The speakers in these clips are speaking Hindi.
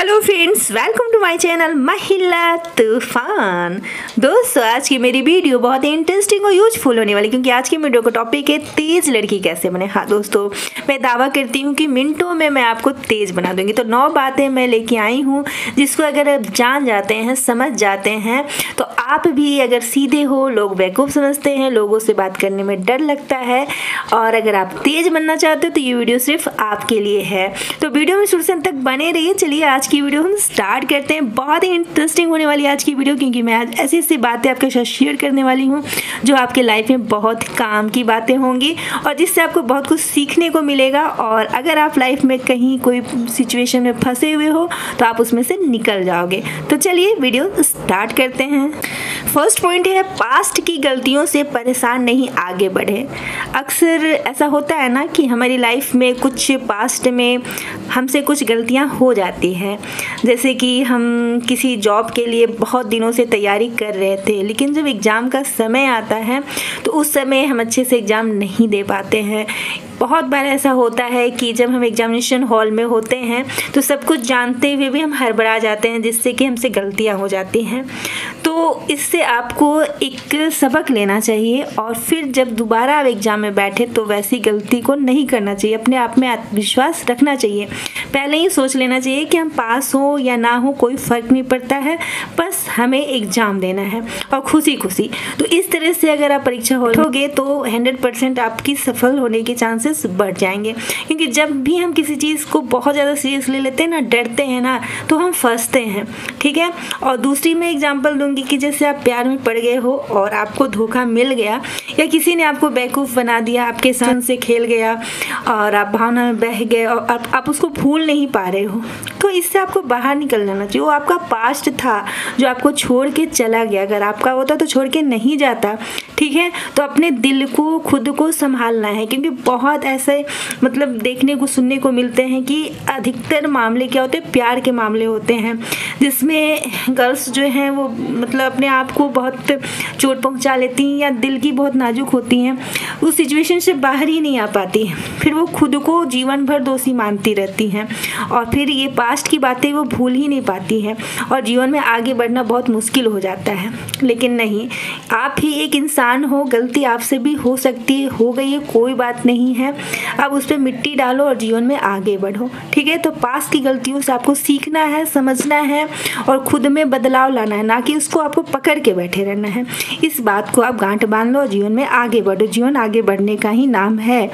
Hello friends, welcome to my channel Mahila Toofan. दोस्तों, आज की मेरी वीडियो बहुत ही इंटरेस्टिंग और यूजफुल होने वाली, क्योंकि आज की वीडियो का टॉपिक है तेज लड़की कैसे बने। हाँ दोस्तों, मैं दावा करती हूँ कि मिनटों में मैं आपको तेज बना दूंगी। तो 9 बातें मैं लेके आई हूँ जिसको अगर आप जान जाते हैं, समझ जाते हैं, तो आप भी अगर सीधे हो, लोग बेवकूफ़ समझते हैं, लोगों से बात करने में डर लगता है, और अगर आप तेज बनना चाहते हो तो ये वीडियो सिर्फ आपके लिए है। तो वीडियो में शुरू से अंत तक बने रहिए। चलिए आज की वीडियो हम स्टार्ट करते हैं। बहुत ही इंटरेस्टिंग होने वाली आज की वीडियो, क्योंकि मैं आज ऐसी ऐसी बातें आपके साथ शेयर करने वाली हूँ जो आपके लाइफ में बहुत काम की बातें होंगी और जिससे आपको बहुत कुछ सीखने को मिलेगा। और अगर आप लाइफ में कहीं कोई सिचुएशन में फंसे हुए हो तो आप उसमें से निकल जाओगे। तो चलिए वीडियो स्टार्ट करते हैं। फर्स्ट पॉइंट है, पास्ट की गलतियों से परेशान नहीं, आगे बढ़े। अक्सर ऐसा होता है ना कि हमारी लाइफ में कुछ पास्ट में हमसे कुछ गलतियां हो जाती हैं। जैसे कि हम किसी जॉब के लिए बहुत दिनों से तैयारी कर रहे थे, लेकिन जब एग्ज़ाम का समय आता है तो उस समय हम अच्छे से एग्ज़ाम नहीं दे पाते हैं। बहुत बार ऐसा होता है कि जब हम एग्जामिनेशन हॉल में होते हैं तो सब कुछ जानते हुए भी हम हड़बड़ा जाते हैं, जिससे कि हमसे गलतियां हो जाती हैं। तो इससे आपको एक सबक लेना चाहिए और फिर जब दोबारा आप एग्ज़ाम में बैठे तो वैसी गलती को नहीं करना चाहिए। अपने आप में आत्मविश्वास रखना चाहिए। पहले ही सोच लेना चाहिए कि हम पास हो या ना हो कोई फ़र्क नहीं पड़ता है, बस हमें एग्ज़ाम देना है और खुशी खुशी। तो इस तरह से अगर आप परीक्षा होगे तो 100% आपकी सफल होने के चांसेस बढ़ जाएंगे। क्योंकि जब भी हम किसी चीज़ को बहुत ज़्यादा सीरियस ले लेते हैं ना, डरते हैं ना, तो हम फंसते हैं। ठीक है। और दूसरी मैं एग्जांपल दूंगी कि जैसे आप प्यार में पड़ गए हो और आपको धोखा मिल गया या किसी ने आपको बेवकूफ़ बना दिया, आपके संग से खेल गया और आप भावना में बह गए और आप उसको भूल नहीं पा रहे हो, तो इससे आपको बाहर निकल जाना चाहिए। वो आपका पास्ट था जो आपको छोड़ के चला गया। अगर आपका होता तो छोड़ के नहीं जाता। ठीक है। तो अपने दिल को, खुद को संभालना है, क्योंकि बहुत ऐसे मतलब देखने को, सुनने को मिलते हैं कि अधिकतर मामले क्या होते हैं, प्यार के मामले होते हैं, जिसमें गर्ल्स जो हैं वो मतलब अपने आप को बहुत चोट पहुंचा लेती हैं या दिल की बहुत नाजुक होती हैं, उस सिचुएशन से बाहर ही नहीं आ पाती हैं। फिर वो खुद को जीवन भर दोषी मानती रहती हैं और फिर ये पास्ट की बातें वो भूल ही नहीं पाती हैं और जीवन में आगे बढ़ना बहुत मुश्किल हो जाता है। लेकिन नहीं, आप ही एक इंसान हो, गलती आपसे भी हो सकती है, हो गई है, कोई बात नहीं है। अब उस पर मिट्टी डालो और जीवन में आगे बढ़ो। ठीक है। तो पास्ट की गलतियों से आपको सीखना है, समझना है और खुद में बदलाव लाना है, ना कि उसको आपको पकड़ के बैठे रहना है। इस बात को आप गांठ बांध लो और जीवन में आगे बढ़ो। जीवन आगे बढ़ने का ही नाम है।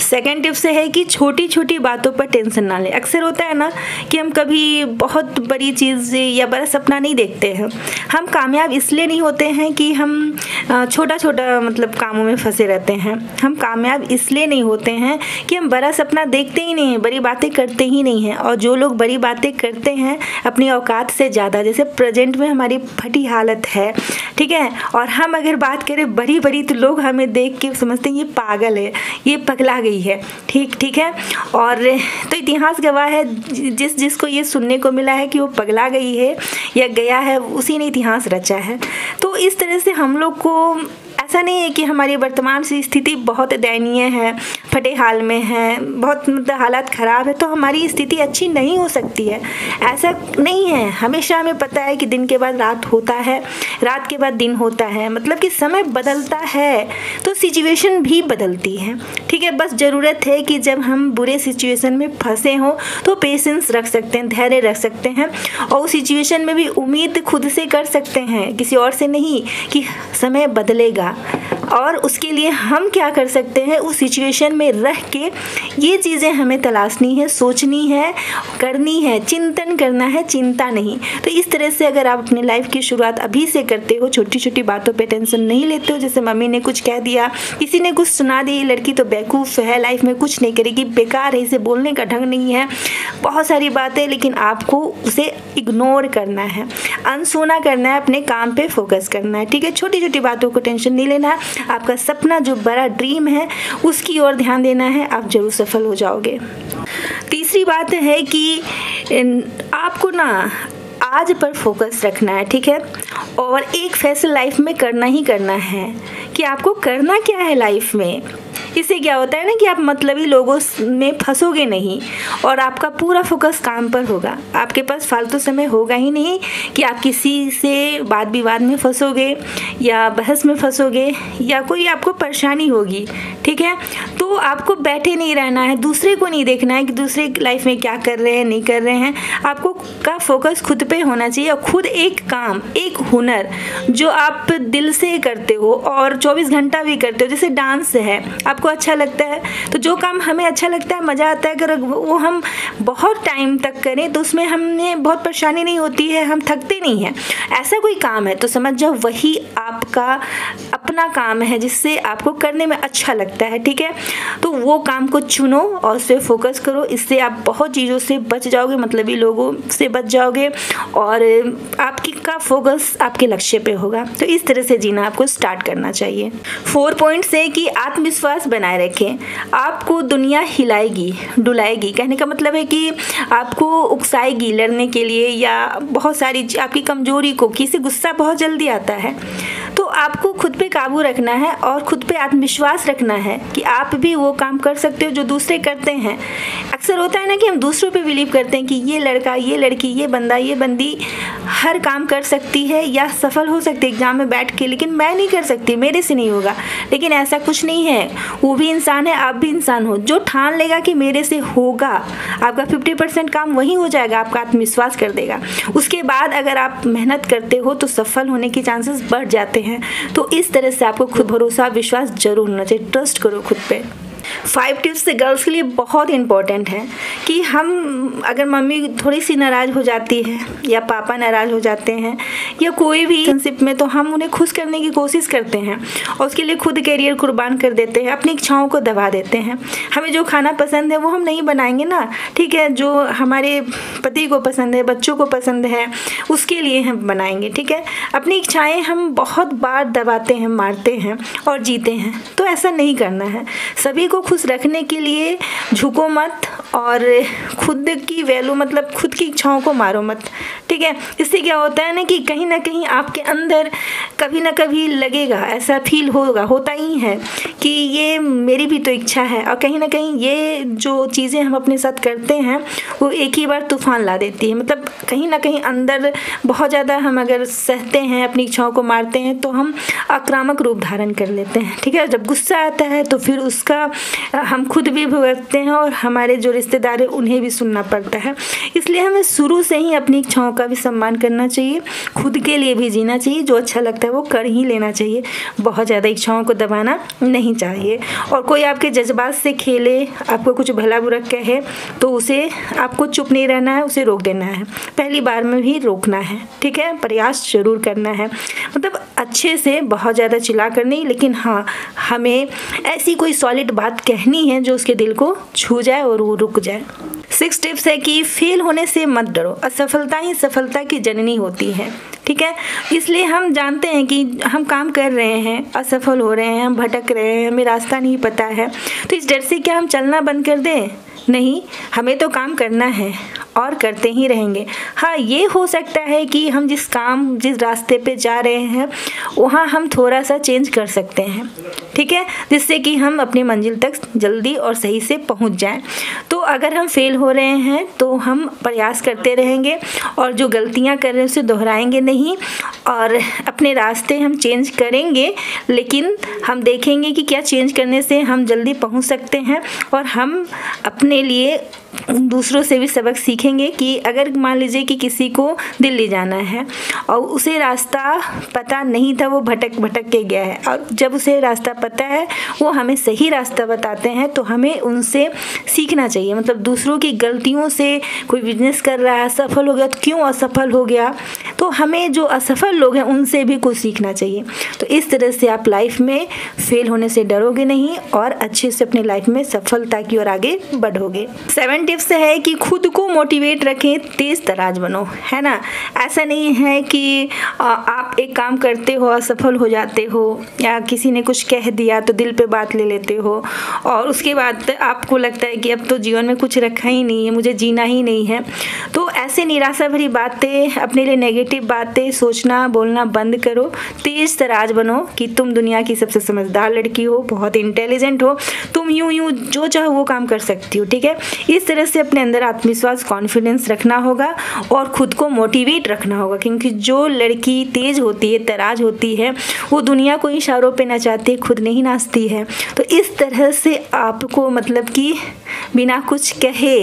सेकेंड टिप से है कि छोटी छोटी बातों पर टेंशन ना लें। अक्सर होता है ना कि हम कभी बहुत बड़ी चीज़ या बड़ा सपना नहीं देखते हैं। हम कामयाब इसलिए नहीं होते हैं कि हम छोटा छोटा मतलब कामों में फंसे रहते हैं। हम कामयाब इसलिए नहीं होते हैं कि हम बड़ा सपना देखते ही नहीं हैं, बड़ी बातें करते ही नहीं हैं। और जो लोग बड़ी बातें करते हैं अपनी औकात से ज़्यादा, जैसे प्रेजेंट में हमारी फटी हालत है, ठीक है, और हम अगर बात करें बड़ी बड़ी तो लोग हमें देख के समझते हैं ये पागल है, ये पगला गई है। ठीक है। और तो इतिहास गवाह है, जिसको ये सुनने को मिला है कि वो पगला गई है या गया है, उसी ने इतिहास रचा है। तो इस तरह से हम लोग को ऐसा नहीं है कि हमारी वर्तमान से स्थिति बहुत दयनीय है, फटे हाल में है, बहुत मतलब हालात ख़राब है तो हमारी स्थिति अच्छी नहीं हो सकती है। ऐसा नहीं है। हमेशा हमें पता है कि दिन के बाद रात होता है, रात के बाद दिन होता है, मतलब कि समय बदलता है तो सिचुएशन भी बदलती है। ठीक है। बस ज़रूरत है कि जब हम बुरे सिचुएशन में फंसे हों तो पेशेंस रख सकते हैं, धैर्य रख सकते हैं और उस सिचुएशन में भी उम्मीद खुद से कर सकते हैं, किसी और से नहीं, कि समय बदलेगा। और उसके लिए हम क्या कर सकते हैं, उस सिचुएशन में रह के ये चीज़ें हमें तलाशनी है, सोचनी है, करनी है, चिंतन करना है, चिंता नहीं। तो इस तरह से अगर आप अपनी लाइफ की शुरुआत अभी से करते हो, छोटी छोटी बातों पे टेंशन नहीं लेते हो, जैसे मम्मी ने कुछ कह दिया, किसी ने कुछ सुना दी, लड़की तो बेवकूफ़ है, लाइफ में कुछ नहीं करेगी, बेकार है, इसे बोलने का ढंग नहीं है, बहुत सारी बातें, लेकिन आपको उसे इग्नोर करना है, अनसुना करना है, अपने काम पे फोकस करना है। ठीक है। छोटी छोटी बातों को टेंशन नहीं लेना है। आपका सपना जो बड़ा ड्रीम है उसकी ओर ध्यान देना है, आप जरूर सफल हो जाओगे। तीसरी बात है कि आपको ना आज पर फोकस रखना है, ठीक है। और एक फैसला लाइफ में करना ही करना है कि आपको करना क्या है लाइफ में। इससे क्या होता है ना कि आप मतलबी लोगों में फंसोगे नहीं और आपका पूरा फोकस काम पर होगा। आपके पास फालतू समय होगा ही नहीं कि आप किसी से वाद विवाद में फंसोगे या बहस में फंसोगे या कोई आपको परेशानी होगी, ठीक है। तो आपको बैठे नहीं रहना है, दूसरे को नहीं देखना है कि दूसरे लाइफ में क्या कर रहे हैं नहीं कर रहे हैं। आपको का फोकस खुद पे होना चाहिए और खुद एक काम, एक हुनर जो आप दिल से करते हो और 24 घंटा भी करते हो। जैसे डांस है, आपको अच्छा लगता है तो जो काम हमें अच्छा लगता है, मज़ा आता है, अगर वो हम बहुत टाइम तक करें तो उसमें हमें बहुत परेशानी नहीं होती है, हम थकते नहीं हैं। ऐसा कोई काम है तो समझ जाओ वही आपका अपना काम है जिससे आपको करने में अच्छा लगता है, ठीक है। तो वो काम को चुनो और उस पर फोकस करो। इससे आप बहुत चीज़ों से बच जाओगे, मतलबी लोगों से बच जाओगे और आपकी का फोकस आपके लक्ष्य पे होगा। तो इस तरह से जीना आपको स्टार्ट करना चाहिए। 4 पॉइंट्स है कि आत्मविश्वास बनाए रखें। आपको दुनिया हिलाएगी डुलाएगी, कहने का मतलब है कि आपको उकसाएगी लड़ने के लिए या बहुत सारी आपकी कमजोरी को, किसी गुस्सा बहुत जल्दी आता है तो आपको खुद पे काबू रखना है और खुद पे आत्मविश्वास रखना है कि आप भी वो काम कर सकते हो जो दूसरे करते हैं। अक्सर होता है ना कि हम दूसरों पे बिलीव करते हैं कि ये लड़का, ये लड़की, ये बंदा, ये बंदी हर काम कर सकती है या सफल हो सकती है एग्जाम में बैठ के, लेकिन मैं नहीं कर सकती, मेरे से नहीं होगा। लेकिन ऐसा कुछ नहीं है, वो भी इंसान है, आप भी इंसान हो। जो ठान लेगा कि मेरे से होगा, आपका 50% काम वही हो जाएगा, आपका आत्मविश्वास कर देगा। उसके बाद अगर आप मेहनत करते हो तो सफल होने के चांसेस बढ़ जाते हैं। तो इस तरह से आपको खुद भरोसा, विश्वास जरूर होना चाहिए। ट्रस्ट करो खुद पे। 5 टिप्स से गर्ल्स के लिए बहुत इंपॉर्टेंट है कि हम अगर मम्मी थोड़ी सी नाराज़ हो जाती है या पापा नाराज़ हो जाते हैं या कोई भी रिलेशनशिप में, तो हम उन्हें खुश करने की कोशिश करते हैं और उसके लिए खुद कैरियर कुर्बान कर देते हैं, अपनी इच्छाओं को दबा देते हैं। हमें जो खाना पसंद है वो हम नहीं बनाएंगे ना, ठीक है। जो हमारे पति को पसंद है, बच्चों को पसंद है, उसके लिए हम बनाएंगे, ठीक है। अपनी इच्छाएँ हम बहुत बार दबाते हैं, मारते हैं और जीते हैं। तो ऐसा नहीं करना है। सभी को खुश रखने के लिए झुको मत और खुद की वैल्यू, मतलब खुद की इच्छाओं को मारो मत, ठीक है। इससे क्या होता है ना कहीं आपके अंदर कभी ना कभी लगेगा, ऐसा फील होगा, होता ही है कि ये मेरी भी तो इच्छा है। और कहीं ना कहीं ये जो चीज़ें हम अपने साथ करते हैं वो एक ही बार तूफान ला देती है। मतलब कहीं ना कहीं अंदर बहुत ज़्यादा हम अगर सहते हैं, अपनी इच्छाओं को मारते हैं तो हम आक्रामक रूप धारण कर लेते हैं, ठीक है। जब गुस्सा आता है तो फिर उसका हम खुद भी भुगतते हैं और हमारे जो रिश्तेदार हैं उन्हें भी सुनना पड़ता है। इसलिए हमें शुरू से ही अपनी इच्छाओं का भी सम्मान करना चाहिए, खुद के लिए भी जीना चाहिए, जो अच्छा लगता है वो कर ही लेना चाहिए। बहुत ज़्यादा इच्छाओं को दबाना नहीं चाहिए। और कोई आपके जज्बात से खेले, आपको कुछ भला बुरा कहे तो उसे आपको चुप नहीं रहना है, उसे रोक देना है। पहली बार में भी रोकना है, ठीक है। प्रयास जरूर करना है, मतलब अच्छे से, बहुत ज़्यादा चिल्ला कर नहीं, लेकिन हाँ हमें ऐसी कोई सॉलिड बात कहनी है जो उसके दिल को छू जाए और वो रुक जाए। 6 टिप्स है कि फेल होने से मत डरो, असफलता ही सफलता की जननी होती है, ठीक है। इसलिए हम जानते हैं कि हम काम कर रहे हैं, असफल हो रहे हैं, हम भटक रहे हैं, हमें रास्ता नहीं पता है, तो इस डर से क्या हम चलना बंद कर दें? नहीं, हमें तो काम करना है और करते ही रहेंगे। हाँ, ये हो सकता है कि हम जिस रास्ते पे जा रहे हैं वहाँ हम थोड़ा सा चेंज कर सकते हैं, ठीक है, जिससे कि हम अपनी मंजिल तक जल्दी और सही से पहुँच जाएं। तो अगर हम फेल हो रहे हैं तो हम प्रयास करते रहेंगे और जो गलतियाँ कर रहे हैं उसे दोहराएंगे नहीं और अपने रास्ते हम चेंज करेंगे। लेकिन हम देखेंगे कि क्या चेंज करने से हम जल्दी पहुँच सकते हैं और हम अपने लिए दूसरों से भी सबक सीखेंगे कि अगर मान लीजिए कि किसी को दिल्ली जाना है और उसे रास्ता पता नहीं था, वो भटक के गया है, और जब उसे रास्ता पता है वो हमें सही रास्ता बताते हैं तो हमें उनसे सीखना चाहिए। मतलब दूसरों की गलतियों से, कोई बिजनेस कर रहा है, सफल हो गया तो क्यों असफल हो गया, तो हमें जो असफल लोग हैं उनसे भी कुछ सीखना चाहिए। तो इस तरह से आप लाइफ में फेल होने से डरोगे नहीं और अच्छे से अपनी लाइफ में सफलता की ओर आगे बढ़ोगे। 7 टिप्स है कि खुद को मोटिवेट रखें, तेज तराज बनो, है ना। ऐसा नहीं है कि आप एक काम करते हो, असफल हो जाते हो या किसी ने कुछ कह दिया तो दिल पे बात ले लेते हो और उसके बाद आपको लगता है कि अब तो जीवन में कुछ रखा ही नहीं है, मुझे जीना ही नहीं है। तो ऐसे निराशा भरी बातें, अपने लिए नेगेटिव बातें सोचना बोलना बंद करो। तेज तराज बनो कि तुम दुनिया की सबसे समझदार लड़की हो, बहुत इंटेलिजेंट हो, तुम यूं जो चाहो वो काम कर सकती हो। ठीक है, इस तरह से अपने अंदर आत्मविश्वास कॉन्फिडेंस रखना होगा और खुद को मोटिवेट रखना होगा, क्योंकि जो लड़की तेज होती है, तराज होती है, वो दुनिया को इशारों पे नचाती, खुद नहीं नाचती है। तो इस तरह से आपको मतलब कि बिना कुछ कहे,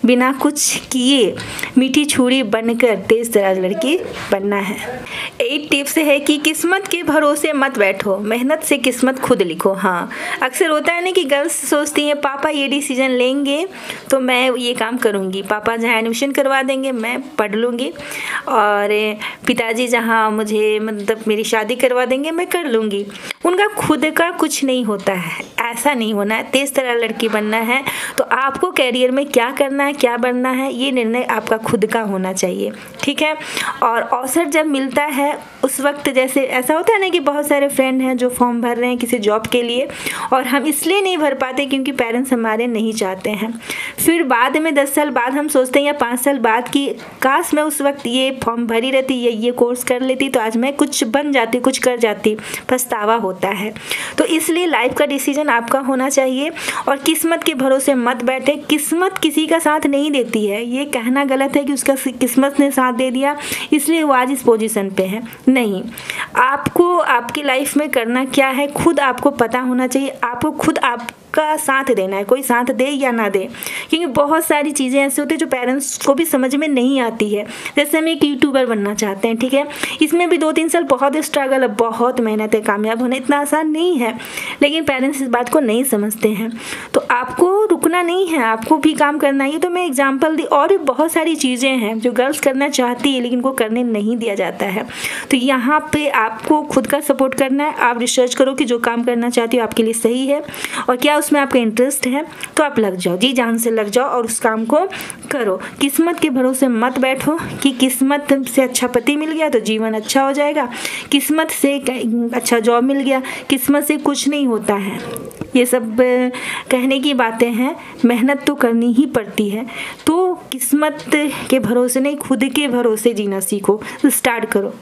बिना कुछ किए मीठी छुरी बनकर तेज तराज लड़की बनना है। 8 टिप्स है कि किस्मत के भरोसे मत बैठो, मेहनत से किस्मत खुद लिखो। हाँ, अक्सर होता है ना कि गर्ल्स सोचती हैं पापा ये डिसीजन लेंगे तो मैं ये काम करूँगी, पापा जहाँ एडमिशन करवा देंगे मैं पढ़ लूँगी, और पिताजी जहाँ मुझे मतलब मेरी शादी करवा देंगे मैं कर लूँगी। उनका खुद का कुछ नहीं होता है, ऐसा नहीं होना है। तेज तराज लड़की बनना है तो आपको कैरियर में क्या करना है, क्या बनना है, ये निर्णय आपका खुद का होना चाहिए। ठीक है, और अवसर जब मिलता है उस वक्त, जैसे ऐसा होता है ना कि बहुत सारे फ्रेंड हैं जो फॉर्म भर रहे हैं किसी जॉब के लिए और हम इसलिए नहीं भर पाते क्योंकि पेरेंट्स हमारे नहीं चाहते हैं। फिर बाद में 10 साल बाद हम सोचते हैं या 5 साल बाद कि काश मैं उस वक्त ये फॉर्म भरी रहती, ये कोर्स कर लेती तो आज मैं कुछ बन जाती, कुछ कर जाती। पछतावा होता है। तो इसलिए लाइफ का डिसीजन आपका होना चाहिए और किस्मत के भरोसे मत बैठे। किस्मत किसी का साथ नहीं देती है, ये कहना गलत है कि उसका किस्मत ने साथ दे दिया इसलिए वो आज इस पोजीशन पे है। नहीं, आपको आपकी लाइफ में करना क्या है खुद आपको पता होना चाहिए। आपको खुद आपका साथ देना है, कोई साथ दे या ना दे, क्योंकि बहुत सारी चीज़ें ऐसे होती है जो पेरेंट्स को भी समझ में नहीं आती है। जैसे हम एक यूट्यूबर बनना चाहते हैं, ठीक है, इसमें भी 2-3 साल बहुत स्ट्रगल है, बहुत मेहनत है, कामयाब होना इतना आसान नहीं है, लेकिन पेरेंट्स इस बात को नहीं समझते हैं। तो आपको रुकना नहीं है, आपको भी काम करना है। ये तो मैं एग्जाम्पल दी, और भी बहुत सारी चीज़ें हैं जो गर्ल्स करना चाहती है लेकिन उनको करने नहीं दिया जाता है। तो यहाँ पे आपको खुद का सपोर्ट करना है। आप रिसर्च करो कि जो काम करना चाहती हो आपके लिए सही है और क्या उसमें आपका इंटरेस्ट है, तो आप लग जाओ, जी जान से लग जाओ और उस काम को करो। किस्मत के भरोसे मत बैठो कि किस्मत से अच्छा पति मिल गया तो जीवन अच्छा हो जाएगा, किस्मत से अच्छा जॉब मिल गया, किस्मत से कुछ नहीं होता है। ये सब कहने की बातें हैं, मेहनत तो करनी ही पड़ती है। तो किस्मत के भरोसे नहीं, खुद के भरोसे जीना सीखो, स्टार्ट करो।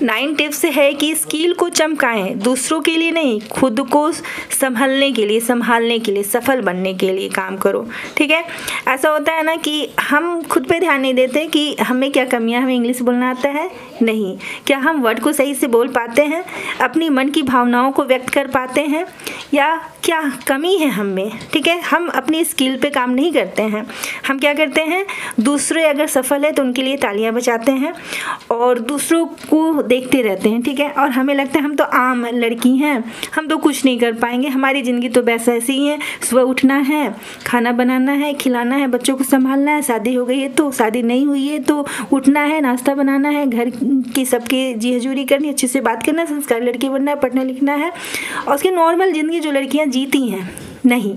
9 टिप्स है कि स्किल को चमकाएं, दूसरों के लिए नहीं, खुद को संभालने के लिए, सफल बनने के लिए काम करो। ठीक है, ऐसा होता है ना कि हम खुद पे ध्यान नहीं देते कि हमें क्या कमियां, हमें इंग्लिश बोलना आता है नहीं, क्या हम वर्ड को सही से बोल पाते हैं, अपनी मन की भावनाओं को व्यक्त कर पाते हैं, या क्या कमी है हम में। ठीक है, हम अपनी स्किल पे काम नहीं करते हैं, हम क्या करते हैं, दूसरे अगर सफल है तो उनके लिए तालियां बजाते हैं और दूसरों को देखते रहते हैं। ठीक है, और हमें लगता है हम तो आम लड़की हैं, हम तो कुछ नहीं कर पाएंगे, हमारी ज़िंदगी तो बस ऐसी ही है, सुबह उठना है, खाना बनाना है, खिलाना है, बच्चों को संभालना है, शादी हो गई है तो, शादी नहीं हुई है तो उठना है, नाश्ता बनाना है, घर की सबकी जी हजूरी करनी, अच्छे से बात करना, संस्कारी लड़की बनना है, पढ़ना लिखना है, और उसकी नॉर्मल ज़िंदगी जो लड़कियाँ जीती हैं। नहीं,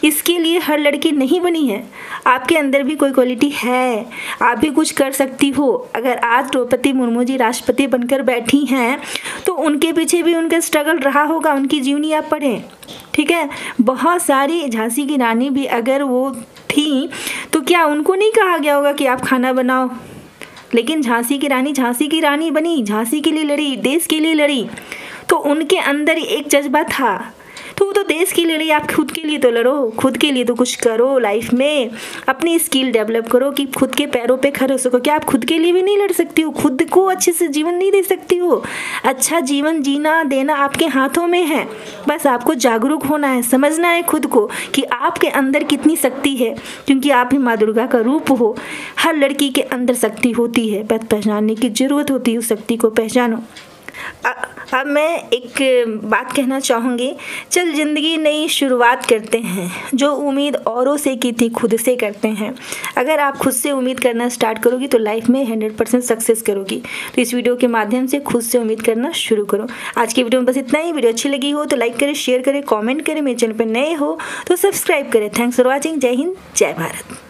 इसके लिए हर लड़की नहीं बनी है, आपके अंदर भी कोई क्वालिटी है, आप भी कुछ कर सकती हो। अगर आज द्रौपदी मुर्मू जी राष्ट्रपति बनकर बैठी हैं तो उनके पीछे भी उनका स्ट्रगल रहा होगा, उनकी जीवनी आप पढ़ें। ठीक है, बहुत सारी, झांसी की रानी भी अगर वो थी तो क्या उनको नहीं कहा गया होगा कि आप खाना बनाओ, लेकिन झांसी की रानी बनी, झांसी के लिए लड़ी, देश के लिए लड़ी, तो उनके अंदर एक जज्बा था, तो वो तो देश के लिए लड़ी, आप खुद के लिए तो लड़ो, खुद के लिए तो कुछ करो लाइफ में, अपनी स्किल डेवलप करो कि खुद के पैरों पे खड़े हो सको। क्या आप खुद के लिए भी नहीं लड़ सकती हो, खुद को अच्छे से जीवन नहीं दे सकती हो? अच्छा जीवन जीना देना आपके हाथों में है, बस आपको जागरूक होना है, समझना है खुद को कि आपके अंदर कितनी शक्ति है, क्योंकि आप ही माँ दुर्गा का रूप हो। हर लड़की के अंदर शक्ति होती है, बस पहचानने की ज़रूरत होती है, उस शक्ति को पहचानो। अब मैं एक बात कहना चाहूँगी, चल ज़िंदगी नई शुरुआत करते हैं, जो उम्मीद औरों से की थी खुद से करते हैं। अगर आप खुद से उम्मीद करना स्टार्ट करोगी तो लाइफ में 100% सक्सेस करोगी। तो इस वीडियो के माध्यम से खुद से उम्मीद करना शुरू करो। आज की वीडियो में बस इतना ही। वीडियो अच्छी लगी हो तो लाइक करें, शेयर करें, कॉमेंट करें, मेरे चैनल पर नए हो तो सब्सक्राइब करें। Thanks for watching. जय हिंद, जय भारत।